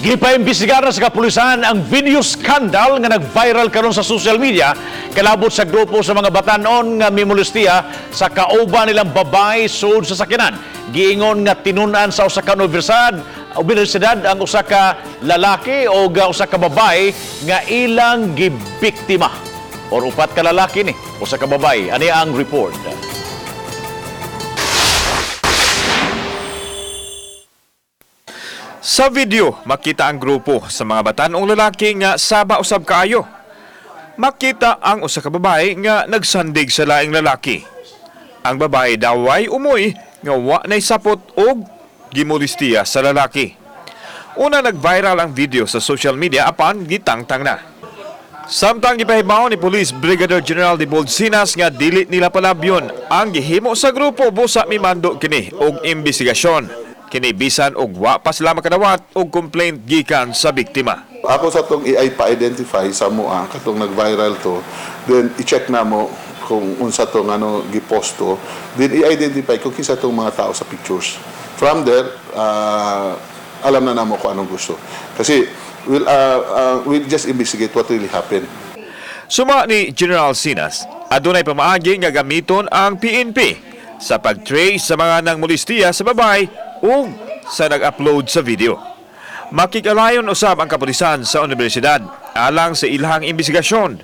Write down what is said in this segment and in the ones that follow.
Gipaimbestigar na sa kapulisan ang video scandal nga nag-viral karon sa social media kalabot sa grupo sa mga batanon nga mimolestiya sa kauban nilang babae sud sa sakyanan. Giingon nga tinunan sa usa ka universidad ang usa ka lalaki o usa ka babae nga ilang gibiktima. Or upat ka lalaki ni, usa ka babae. Ani ang report. Sa video, makita ang grupo sa mga batanong lalaki nga saba usab kaayo. Makita ang usa ka babae nga nagsandig sa laing lalaki. Ang babae daw ay umoy nga wa nay sapot og gimolistiya sa lalaki. Una nag-viral ang video sa social media apan gitangtang na. Samtang gipahibaw ni Police Brigadier General de Bolsinas nga dili nila palabyon ang gihimo sa grupo busa mimando kini og imbestigasyon. Kini bisan og wa pa sila makadawat og complaint gikan sa biktima. Ako sa tong AI pa-identify sa mua katong nag-viral to, then i-check na mo kung unsa tong gipost to, then i-identify kung kinsa tong mga tao sa pictures. From there, alam na namo kung anong gusto. Kasi we'll just investigate what really happened. Suma ni General Sinas, adunay pamaagi nga gamiton ang PNP sa pag-trace sa mga nangmolistiya sa babae o sa nag-upload sa video. Makikalayon usab ang kapulisan sa universidad alang sa ilahang imbestigasyon.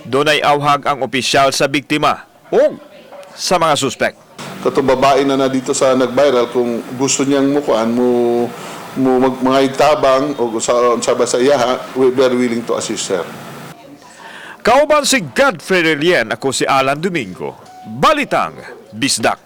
Dunay awhag ang opisyal sa biktima o sa mga suspect. Katong babae na dito sa nag-viral, kung gusto niyang mukuan mo mga tabang o sa iya, we're very willing to assist her. Kauban si Godfrey Relien, ako si Alan Domingo. Balitang Bisdak.